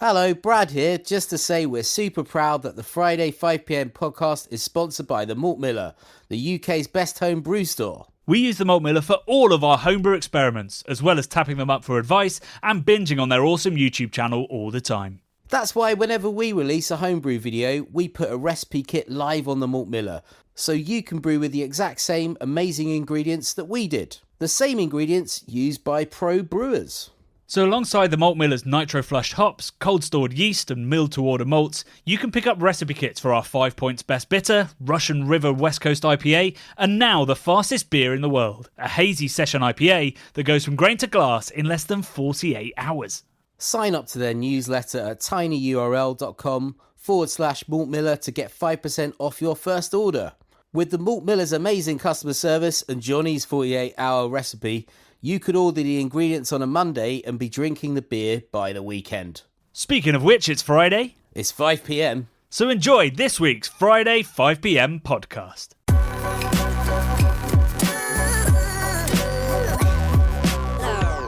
Hello, Brad here, just to say we're super proud that the Friday 5pm podcast is sponsored by the Malt Miller, the UK's best home brew store. We use the Malt Miller for all of our homebrew experiments, as well as tapping them up for advice and binging on their awesome YouTube channel all the time. That's why whenever we release a homebrew video, we put a recipe kit live on the Malt Miller, so you can brew with the exact same amazing ingredients that we did. The same ingredients used by pro brewers. So alongside the Malt Miller's nitro-flushed hops, cold-stored yeast and milled-to-order malts, you can pick up recipe kits for our 5 Points Best Bitter, Russian River West Coast IPA, and now the fastest beer in the world, a hazy session IPA that goes from grain to glass in less than 48 hours. Sign up to their newsletter at tinyurl.com/Malt Miller to get 5% off your first order. With the Malt Miller's amazing customer service and Johnny's 48-hour recipe, you could order the ingredients on a Monday and be drinking the beer by the weekend. Speaking of which, it's Friday. It's 5pm. So enjoy this week's Friday 5pm podcast.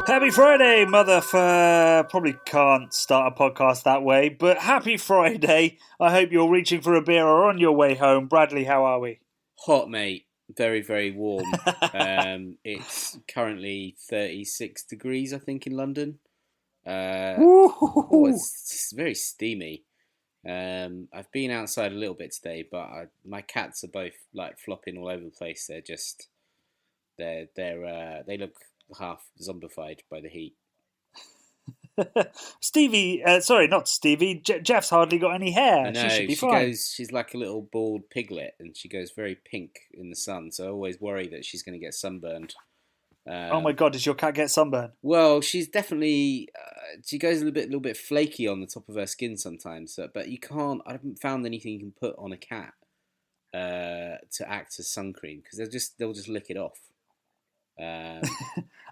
Happy Friday, probably can't start a podcast that way, but happy Friday. I hope you're reaching for a beer or on your way home. Bradley, how are we? Hot, mate. Very, very warm. It's currently 36 degrees, I think, in London. It's very steamy. I've been outside a little bit today, but my cats are both like flopping all over the place. They're just they look half zombified by the heat. Not Stevie. Jeff's hardly got any hair. I know, she should be fine. She's like a little bald piglet, and she goes very pink in the sun. So I always worry that she's going to get sunburned. Oh my God! Does your cat get sunburned? Well, she's definitely. She goes a little bit flaky on the top of her skin sometimes. But you can't. I haven't found anything you can put on a cat to act as sun cream because they'll just lick it off.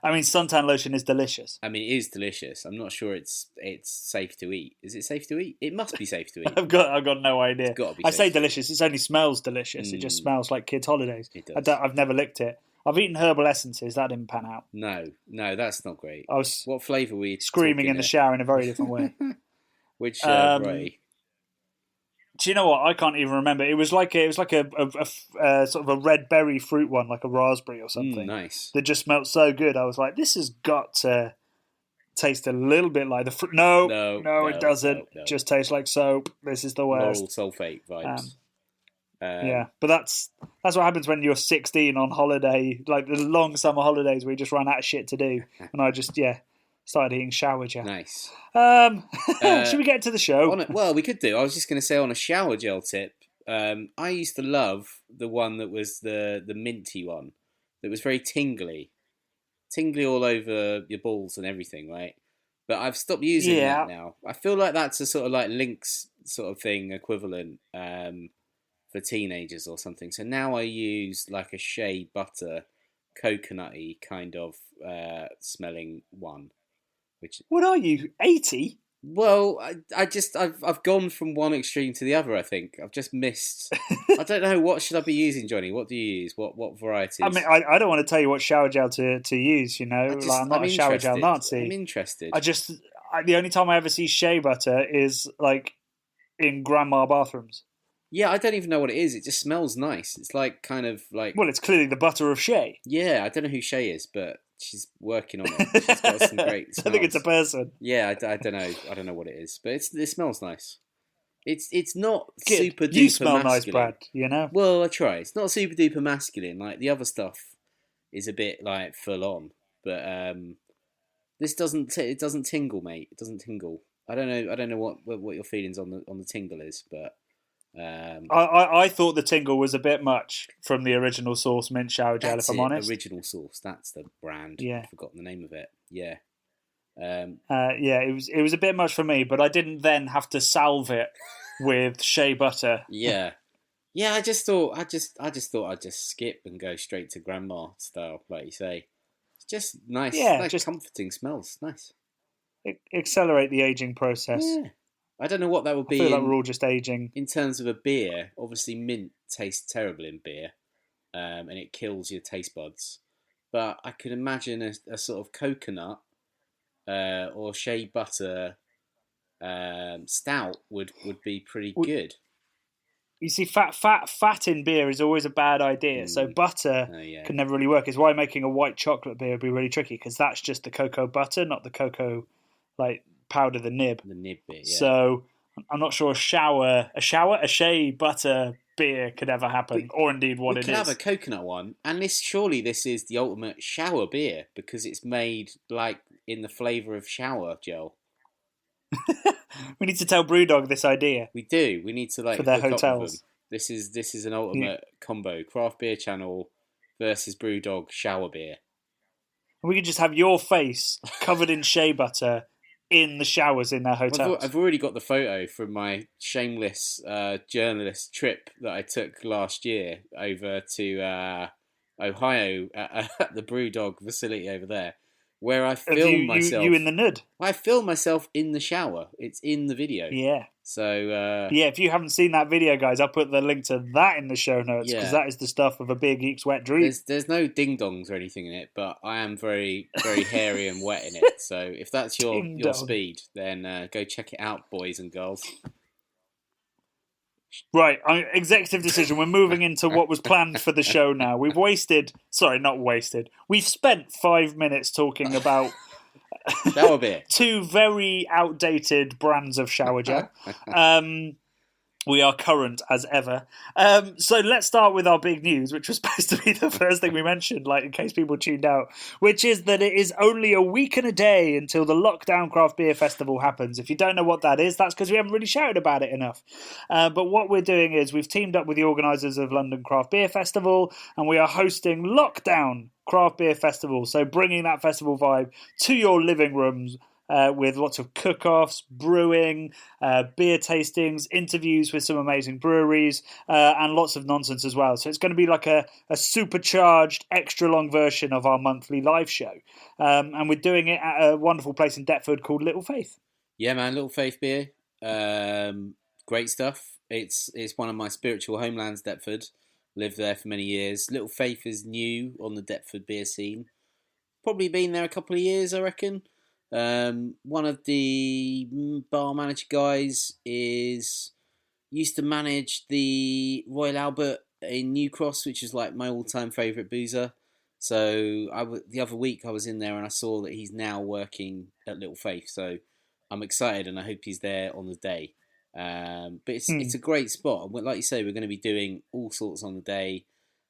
I mean, suntan lotion is delicious. I mean, it is delicious. I'm not sure it's safe to eat. Is it safe to eat? It must be safe to eat. I've got no idea. It's got to be. I say delicious. It only smells delicious. It just smells like kids' holidays. It does. I've never licked it. I've eaten herbal essences. That didn't pan out. No, that's not great. I was what flavour were you screaming in the shower in a very different way. Which Ray? Do you know what? I can't even remember. It was like a sort of a red berry fruit one, like a raspberry or something. Nice. That just smelled so good. I was like, this has got to taste a little bit like the fruit. No, it doesn't. No. It just tastes like soap. This is the worst. Lauryl sulfate vibes. Yeah, but that's what happens when you're 16 on holiday, like the long summer holidays where you just run out of shit to do. And I just started eating shower gel. Nice. Should we get to the show? Well, we could do. I was just going to say on a shower gel tip. I used to love the one that was the minty one. That was very tingly all over your balls and everything, right? But I've stopped using that now. I feel like that's a sort of like Lynx sort of thing equivalent for teenagers or something. So now I use like a shea butter, coconutty kind of smelling one. What are you, 80? Well, I've gone from one extreme to the other. I think I've just missed. I don't know, what should I be using, Johnny? What do you use? What varieties? I mean, I don't want to tell you what shower gel to use. You know, I'm not a shower gel Nazi. I'm interested. The only time I ever see shea butter is like in grandma bathrooms. Yeah, I don't even know what it is. It just smells nice. It's like kind of like. Well, it's clearly the butter of Shay. Yeah, I don't know who Shay is, but she's working on it. She's got some great smells. I think it's a person. Yeah, I don't know. I don't know what it is, but it smells nice. It's not Good. super duper. You smell masculine. nice, Brad. You know. Well, I try. It's not super duper masculine. Like the other stuff is a bit like full on, but this doesn't. It doesn't tingle, mate. It doesn't tingle. I don't know what your feelings on the tingle is, but. I thought the tingle was a bit much from the original source mint shower gel. If I'm honest, original source. That's the brand. Yeah, I've forgotten the name of it. Yeah. It was a bit much for me, but I didn't then have to salve it with shea butter. Yeah. I just thought I'd just skip and go straight to grandma style, like you say. It's just nice. Yeah, just comforting smells. Nice. Accelerate the aging process. Yeah. I don't know what that would be. I feel like we're all just aging. In terms of a beer, obviously mint tastes terrible in beer, and it kills your taste buds. But I could imagine a sort of coconut or shea butter stout would be pretty good. You see, fat in beer is always a bad idea. So butter can never really work. It's why making a white chocolate beer would be really tricky, because that's just the cocoa butter, not the cocoa like powder, the nib. The nib bit, yeah. So I'm not sure a shea butter beer could ever happen, or indeed what it is. We could have a coconut one, and surely this is the ultimate shower beer because it's made like in the flavour of shower gel. We need to tell Brewdog this idea. We do. We need to for their hotels. This is an ultimate combo: craft beer channel versus Brewdog shower beer. We could just have your face covered in shea butter in the showers in their hotels. I've already got the photo from my shameless journalist trip that I took last year over to Ohio at the Brewdog facility over there, where I filmed myself. You in the nud? I filmed myself in the shower. It's in the video. Yeah. So if you haven't seen that video, guys, I'll put the link to that in the show notes, because that is the stuff of a beer geek's wet dream. There's no ding dongs or anything in it, but I am very very hairy and wet in it. So if that's your speed, then go check it out, boys and girls. Right, executive decision. We're moving into what was planned for the show now. We've spent 5 minutes talking about shower beer. 2 very outdated brands of shower gel. We are current as ever. So let's start with our big news, which was supposed to be the first thing we mentioned, like in case people tuned out, which is that it is only a week and a day until the Lockdown Craft Beer Festival happens. If you don't know what that is, that's because we haven't really shouted about it enough. But what we're doing is we've teamed up with the organisers of London Craft Beer Festival, and we are hosting Lockdown Craft Beer Festival. So bringing that festival vibe to your living rooms, with lots of cook-offs, brewing, beer tastings, interviews with some amazing breweries, and lots of nonsense as well. So it's going to be like a supercharged, extra-long version of our monthly live show. And we're doing it at a wonderful place in Deptford called Little Faith. Yeah, man, Little Faith beer. Great stuff. It's one of my spiritual homelands, Deptford. Lived there for many years. Little Faith is new on the Deptford beer scene. Probably been there a couple of years, I reckon. One of the bar manager guys used to manage the Royal Albert in New Cross, which is like my all-time favourite boozer. So the other week I was in there and I saw that he's now working at Little Faith. So I'm excited and I hope he's there on the day. But it's a great spot. Like you say, we're going to be doing all sorts on the day.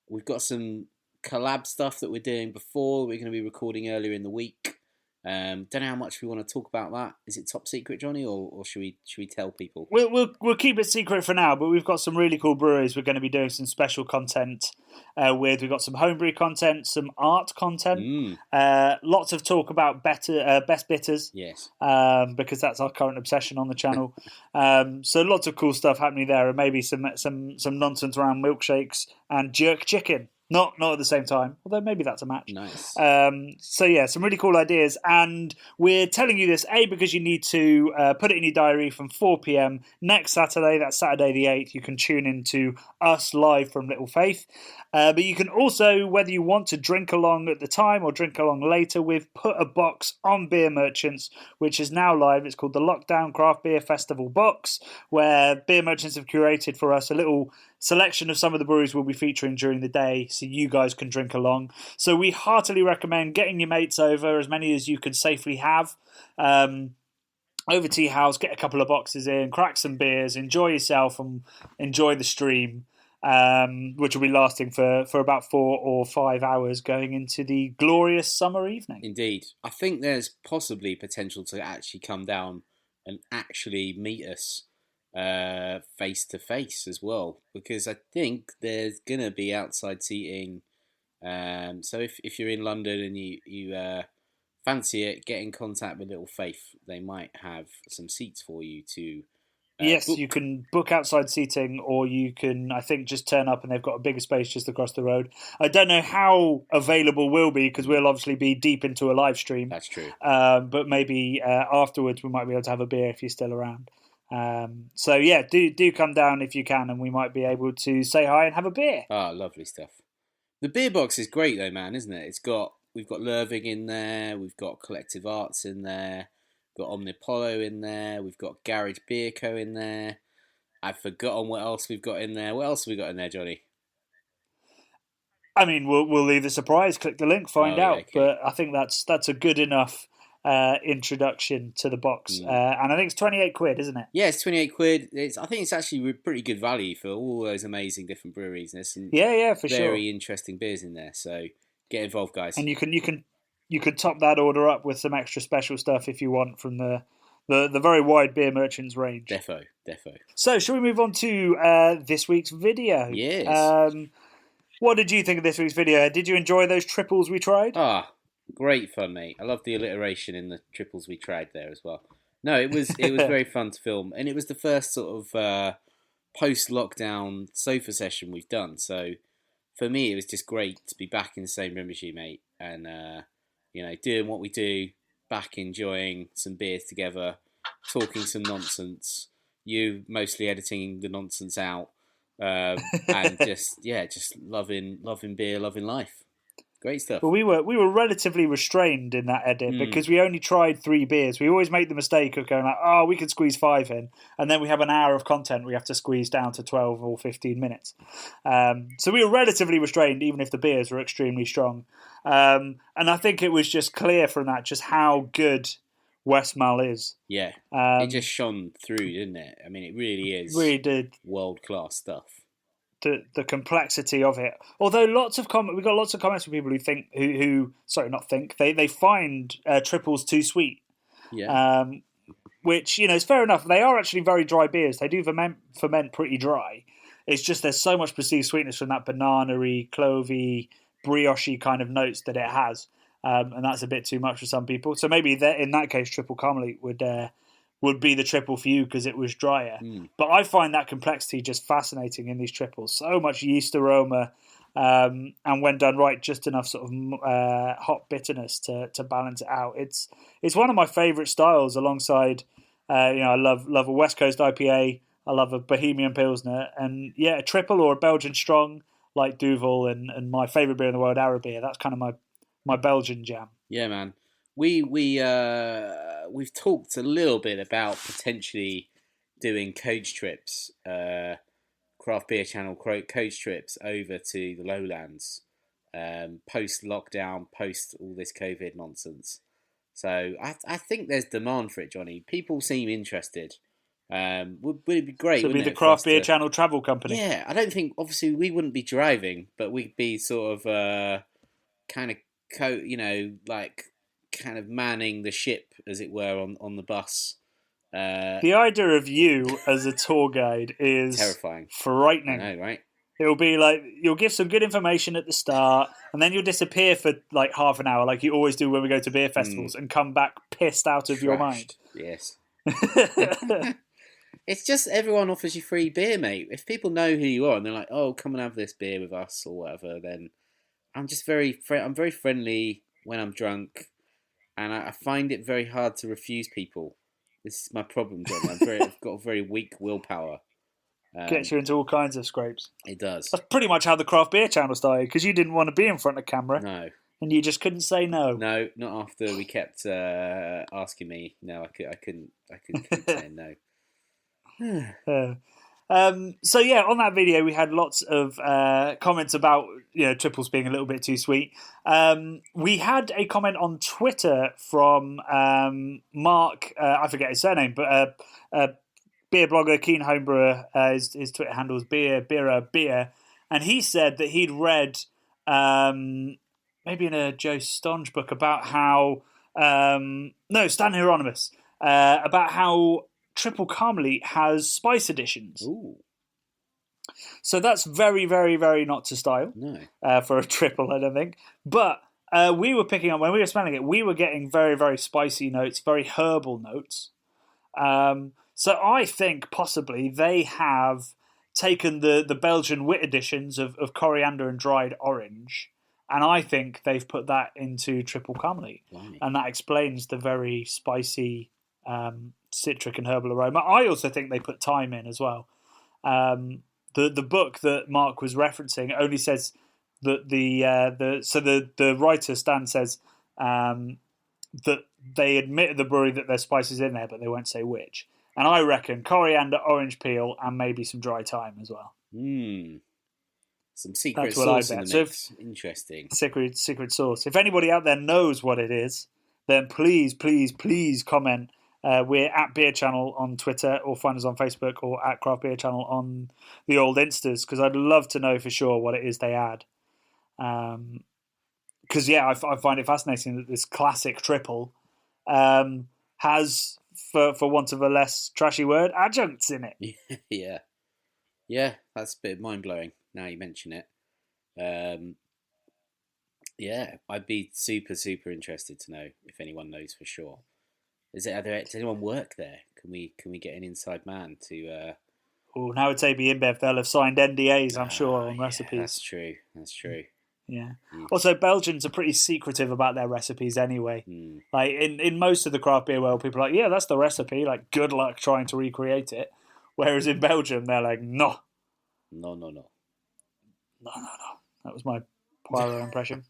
We've got some collab stuff that we're doing before. We're going to be recording earlier in the week. Don't know how much we want to talk about that. Is it top secret, Johnny, or should we tell people? We'll keep it secret for now, but we've got some really cool breweries we're going to be doing some special content with. We've got some homebrew content, some art content, lots of talk about best bitters. Yes, because that's our current obsession on the channel. So lots of cool stuff happening there, and maybe some nonsense around milkshakes and jerk chicken. Not at the same time, although maybe that's a match. Nice. So yeah, some really cool ideas. And we're telling you this, A, because you need to put it in your diary from 4 p.m. next Saturday. That's Saturday the 8th. You can tune in to us live from Little Faith. But you can also, whether you want to drink along at the time or drink along later, we've put a box on Beer Merchants, which is now live. It's called the Lockdown Craft Beer Festival box, where Beer Merchants have curated for us a little selection of some of the breweries we'll be featuring during the day, so you guys can drink along. So we heartily recommend getting your mates over, as many as you can safely have, over to your house, get a couple of boxes in, crack some beers, enjoy yourself and enjoy the stream, which will be lasting for about 4 or 5 hours going into the glorious summer evening. Indeed. I think there's possibly potential to actually come down and actually meet us face to face as well, because I think there's gonna be outside seating. So if you're in London and you fancy it, get in contact with Little Faith. They might have some seats for you to. Yes, book. You can book outside seating, or you can, I think, just turn up and they've got a bigger space just across the road. I don't know how available we'll be, because we'll obviously be deep into a live stream. That's true. But maybe afterwards we might be able to have a beer if you're still around. So yeah, do come down if you can, and we might be able to say hi and have a beer. Ah, lovely stuff. The beer box is great though, man, isn't it? We've got Lurving in there, we've got Collective Arts in there, got Omnipollo in there. We've got Garage Beer Co. in there. I've forgotten what else we've got in there. What else have we got in there, Johnny? I mean, we'll leave the surprise. Click the link, find out. Okay. But I think that's a good enough introduction to the box. And I think it's 28 quid, isn't it? Yeah, it's 28 quid. I think it's actually pretty good value for all those amazing different breweries. There's some for sure. very interesting beers in there. So get involved, guys. And you can top that order up with some extra special stuff if you want from the very wide beer merchants range. Defo. So, shall we move on to this week's video? Yes. What did you think of this week's video? Did you enjoy those triples we tried? Great fun, mate. I love the alliteration in the triples we tried there as well. No, it was very fun to film, and it was the first sort of post-lockdown sofa session we've done. So for me, it was just great to be back in the same room as you, mate, and doing what we do, back enjoying some beers together, talking some nonsense. You mostly editing the nonsense out, and just loving beer, loving life. Great stuff. Well, we were relatively restrained in that edit because we only tried 3 beers. We always make the mistake of going like, we could squeeze 5 in, and then we have an hour of content we have to squeeze down to 12 or 15 minutes. So we were relatively restrained, even if the beers were extremely strong. And I think it was just clear from that just how good Westmalle is. Yeah, it just shone through, didn't it? I mean, it really is. Really did. World-class stuff. The complexity of it. Although we got lots of comments from people who think they find triples too sweet. Yeah. Which is fair enough. They are actually very dry beers. They do ferment pretty dry. It's just there's so much perceived sweetness from that banana-y, clovey, brioche kind of notes that it has, and that's a bit too much for some people. So maybe in that case, Triple Carmelite would be the triple for you because it was drier. But I find that complexity just fascinating in these triples. So much yeast aroma, and when done right, just enough sort of hop bitterness to balance it out. It's one of my favourite styles alongside, I love a West Coast IPA, I love a Bohemian Pilsner, and a triple or a Belgian strong like Duvel and my favourite beer in the world, Arabier. That's kind of my Belgian jam. Yeah, man. We've talked a little bit about potentially doing coach trips, craft beer channel coach trips over to the lowlands, post lockdown, post all this COVID nonsense. So I think there's demand for it, Johnny. People seem interested. Would it be great? So it'd be the craft beer channel travel company. Yeah, I don't think obviously we wouldn't be driving, but we'd be sort of kind of manning the ship, as it were, on the bus. The idea of you as a tour guide is terrifying, frightening. I know, right? It'll be like you'll give some good information at the start, and then you'll disappear for like half an hour, like you always do when we go to beer festivals, and come back pissed out of your mind. Yes. It's just everyone offers you free beer, mate. If people know who you are and they're like, "Oh, come and have this beer with us" or whatever, then I'm just I'm very friendly when I'm drunk. And I find it very hard to refuse people. This is my problem, John. I've got a very weak willpower. Gets you into all kinds of scrapes. It does. That's pretty much how the craft beer channel started, because you didn't want to be in front of camera. No. And you just couldn't say no. No, not after we kept asking me. No, I couldn't keep saying no. So on that video we had lots of comments about triples being a little bit too sweet. We had a comment on Twitter from Mark, I forget his surname, but beer blogger, keen homebrewer. His Twitter handle is beer, and he said that he'd read maybe in a Joe Stonge book about how Stan Hieronymus about how Triple Carmelite has spice additions. Ooh. So that's very, very, very not to style. No. For a triple, I don't think. But we were picking up, when we were smelling it, we were getting very, very spicy notes, very herbal notes. So I think possibly they have taken the Belgian wit additions of coriander and dried orange, and I think they've put that into Triple Carmelite. And that explains the very spicy citric and herbal aroma. I also think they put thyme in as well. The book that Mark was referencing only says that the writer Stan says that they admit at the brewery that there's spices in there, but they won't say which. And I reckon coriander, orange peel, and maybe some dry thyme as well. Some secret That's what I sauce in bet. the So mix. Interesting. Secret sauce. If anybody out there knows what it is, then please comment. We're at Beer Channel on Twitter, or find us on Facebook, or at Craft Beer Channel on the old Instas, because I'd love to know for sure what it is they add. Because I find it fascinating that this classic triple has, for want of a less trashy word, adjuncts in it. Yeah, that's a bit mind blowing. Now you mention it. I'd be super interested to know if anyone knows for sure. Does anyone work there? Can we get an inside man to? Now it's AB InBev. They'll have signed NDAs, I'm sure, on recipes. That's true. Yeah. Also, Belgians are pretty secretive about their recipes anyway. Like in most of the craft beer world, people are like, yeah, that's the recipe. Like, good luck trying to recreate it. Whereas in Belgium, they're like, no. No. That was my Poirot impression.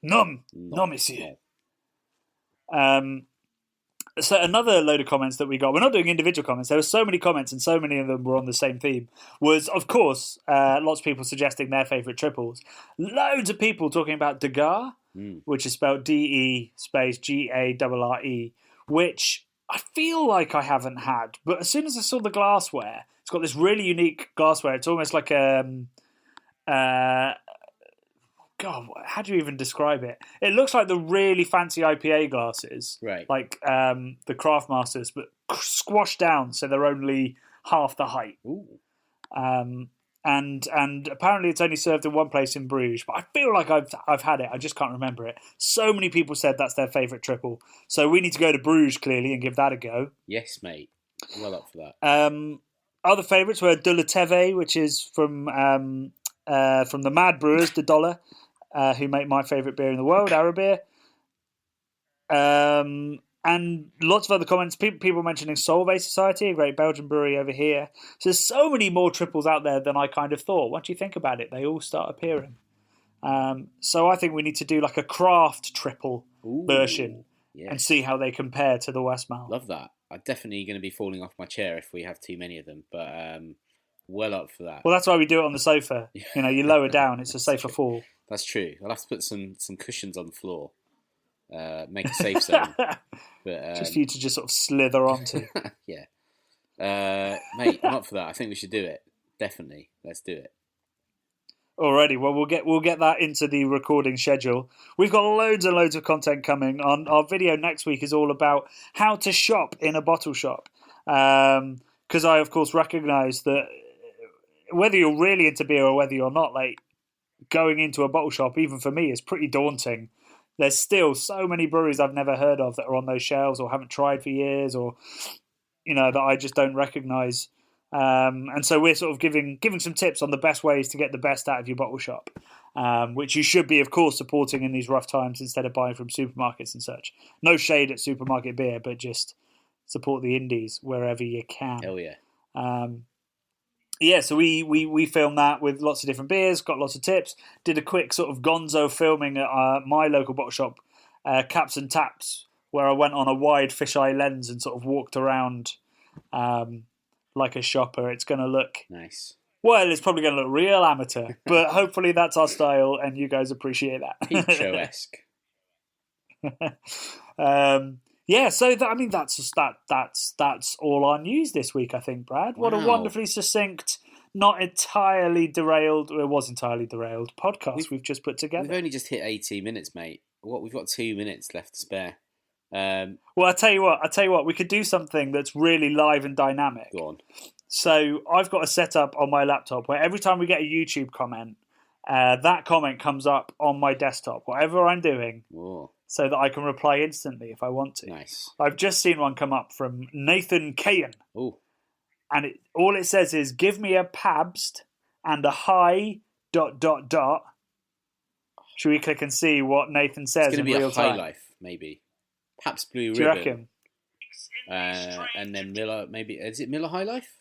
No, monsieur. So another load of comments that we got, we're not doing individual comments, there were so many comments and so many of them were on the same theme, was, of course, lots of people suggesting their favourite triples. Loads of people talking about Degar, which is spelled DE space GARRE, which I feel like I haven't had, but as soon as I saw the glassware, it's got this really unique glassware. It's almost like God, how do you even describe it? It looks like the really fancy IPA glasses, right? Like the Craft Masters, but squashed down so they're only half the height. Ooh. And apparently it's only served in one place in Bruges, but I feel like I've had it. I just can't remember it. So many people said that's their favourite triple, so we need to go to Bruges clearly and give that a go. Yes, mate. Well up for that. Other favourites were De La Teve, which is from the Mad Brewers, De Dollar, who make my favourite beer in the world, Arrow beer. And lots of other comments. People mentioning Solvay Society, a great Belgian brewery over here. So there's so many more triples out there than I kind of thought. Once you think about it, they all start appearing. So I think we need to do like a craft triple version and see how they compare to the Westmalle. Love that. I'm definitely going to be falling off my chair if we have too many of them, but well up for that. Well, that's why we do it on the sofa. You know, you lower down, it's a safer fall. That's true. I'll have to put some cushions on the floor. Make a safe zone. But, just for you to just sort of slither onto. Yeah. Mate, I'm up for that. I think we should do it. Definitely. Let's do it. Alrighty, well we'll get that into the recording schedule. We've got loads and loads of content coming on. Our video next week is all about how to shop in a bottle shop. Because I of course recognise that whether you're really into beer or whether you're not, like going into a bottle shop, even for me, is pretty daunting. There's still so many breweries I've never heard of that are on those shelves or haven't tried for years, or that I just don't recognise. And so we're sort of giving some tips on the best ways to get the best out of your bottle shop, which you should be, of course, supporting in these rough times instead of buying from supermarkets and such. No shade at supermarket beer, but just support the indies wherever you can. Hell yeah. So we filmed that with lots of different beers, got lots of tips, did a quick sort of gonzo filming at my local bottle shop, Caps and Taps, where I went on a wide fisheye lens and sort of walked around like a shopper. It's going to look nice. Well, it's probably going to look real amateur, but hopefully that's our style and you guys appreciate that. Peep show-esque. So that's all our news this week, I think, Brad. What a wonderfully succinct, not entirely derailed, it was entirely derailed podcast we've just put together. We've only just hit 18 minutes, mate. We've got 2 minutes left to spare. Well, I tell you what, we could do something that's really live and dynamic. Go on. So I've got a setup on my laptop where every time we get a YouTube comment, that comment comes up on my desktop, whatever I'm doing. Whoa. So that I can reply instantly if I want to. Nice. I've just seen one come up from Nathan Cahan. Ooh. And all it says is, give me a Pabst and a high ... Should we click and see what Nathan says in real time? It's going to be a High Life, maybe. Pabst Blue Ribbon. Do you reckon? And then Miller, maybe. Is it Miller High Life?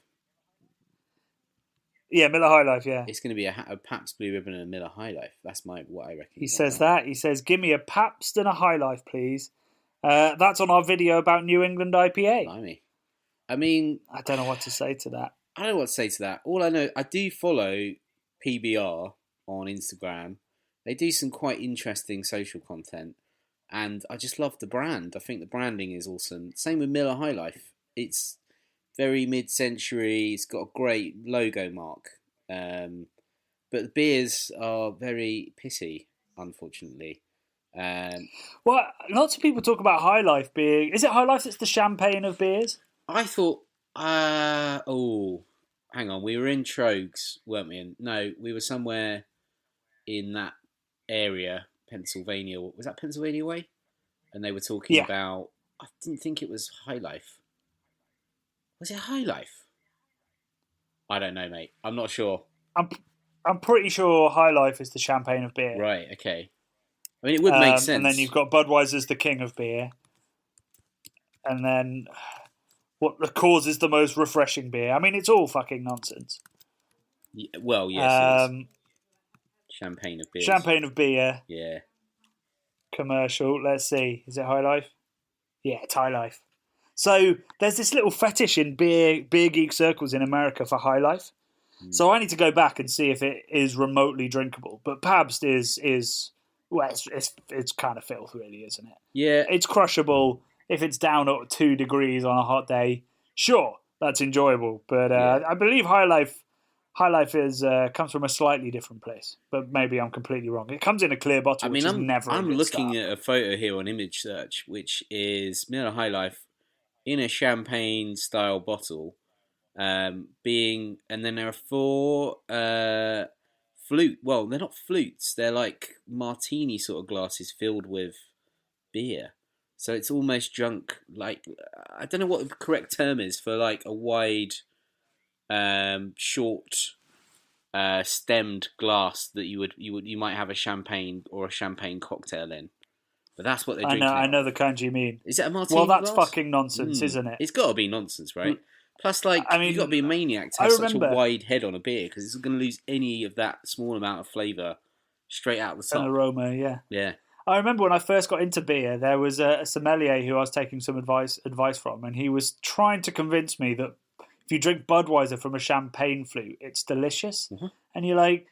Yeah, Miller High Life, yeah. It's going to be a Pabst Blue Ribbon and a Miller High Life. That's what I reckon. He says that. He says, give me a Pabst and a High Life, please. That's on our video about New England IPA. Blimey. I mean, I don't know what to say to that. I don't know what to say to that. All I know, I do follow PBR on Instagram. They do some quite interesting social content, and I just love the brand. I think the branding is awesome. Same with Miller High Life. It's very mid-century. It's got a great logo mark. But the beers are very pissy, unfortunately. Well, lots of people talk about High Life being... Is it High Life that's the champagne of beers? I thought... hang on. We were in Trogs, weren't we? No, we were somewhere in that area, Pennsylvania. Was that Pennsylvania way? And they were talking about... I didn't think it was High Life. Was it High Life? I don't know, mate. I'm not sure. I'm pretty sure High Life is the champagne of beer. Right, okay. I mean, it would make sense. And then you've got Budweiser's the king of beer. And then what causes the most refreshing beer? I mean, it's all fucking nonsense. Yeah, well, yes, it is. Champagne of beer. Champagne of beer. Yeah. Commercial. Let's see. Is it High Life? Yeah, it's High Life. So there's this little fetish in beer geek circles in America for High Life. So I need to go back and see if it is remotely drinkable. But Pabst is well, it's kind of filth, really, isn't it? Yeah. It's crushable. If it's down at 2 degrees on a hot day, sure, that's enjoyable. But I believe High Life is comes from a slightly different place. But maybe I'm completely wrong. It comes in a clear bottle, which is never a I'm good looking start. at a photo here on Image Search, which is Miller High Life in a champagne-style bottle. And then there are 4 flute. Well, they're not flutes. They're like martini sort of glasses filled with beer. So it's almost drunk. Like, I don't know what the correct term is for like a wide, short, stemmed glass that you might have a champagne or a champagne cocktail in. But that's what they're drinking. I know the kind you mean. Is it a martini? Well, that's glass? fucking nonsense, isn't it? It's got to be nonsense, right? Plus, like, I mean, you've got to be a maniac to have such a wide head on a beer because it's going to lose any of that small amount of flavour straight out the top. An aroma, yeah. Yeah. I remember when I first got into beer, there was a sommelier who I was taking some advice from, and he was trying to convince me that if you drink Budweiser from a champagne flute, it's delicious. Mm-hmm. And you're like,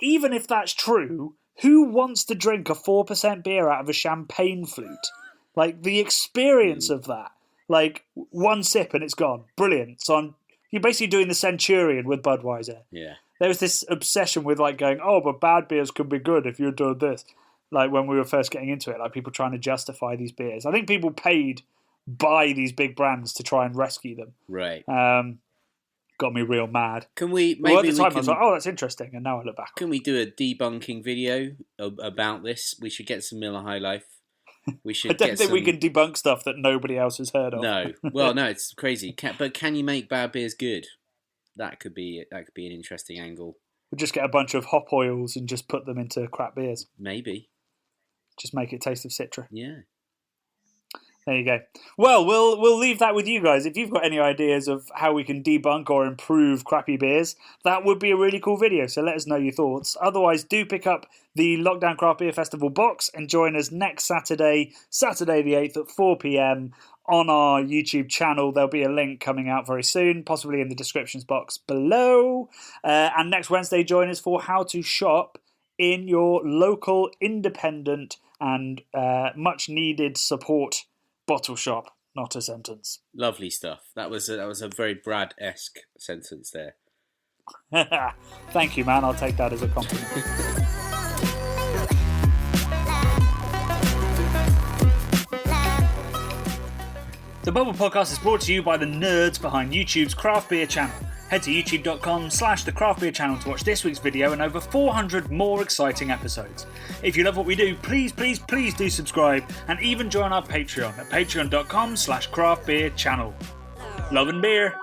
even if that's true, who wants to drink a 4% beer out of a champagne flute? Like, the experience of that. Like, one sip and it's gone. Brilliant. So you're basically doing the Centurion with Budweiser. Yeah. There was this obsession with, like, going, oh, but bad beers can be good if you're doing this. Like, when we were first getting into it, like, people trying to justify these beers. I think people paid by these big brands to try and rescue them. Right. Got me real mad. Can we, at the time, I was like, oh, that's interesting. And now I look back. Can we do a debunking video about this? We should get some Miller High Life. We should. I don't think we can debunk stuff that nobody else has heard of. No, well, no, it's crazy. But can you make bad beers good? That could be an interesting angle. We'll just get a bunch of hop oils and just put them into crap beers. Maybe. Just make it taste of Citra. Yeah. There you go. Well, we'll leave that with you guys. If you've got any ideas of how we can debunk or improve crappy beers, that would be a really cool video. So let us know your thoughts. Otherwise, do pick up the Lockdown Craft Beer Festival box and join us next Saturday the 8th at 4 p.m. on our YouTube channel. There'll be a link coming out very soon, possibly in the descriptions box below. And next Wednesday, join us for how to shop in your local independent and much needed support bottle shop. Not a sentence. Lovely stuff. That was a very Brad-esque sentence there. Thank you, man. I'll take that as a compliment. The Bubble Podcast is brought to you by the nerds behind YouTube's Craft Beer channel. Head to youtube.com/the Craft Beer channel to watch this week's video and over 400 more exciting episodes. If you love what we do, please do subscribe and even join our Patreon at patreon.com/craftbeer channel. Love and beer.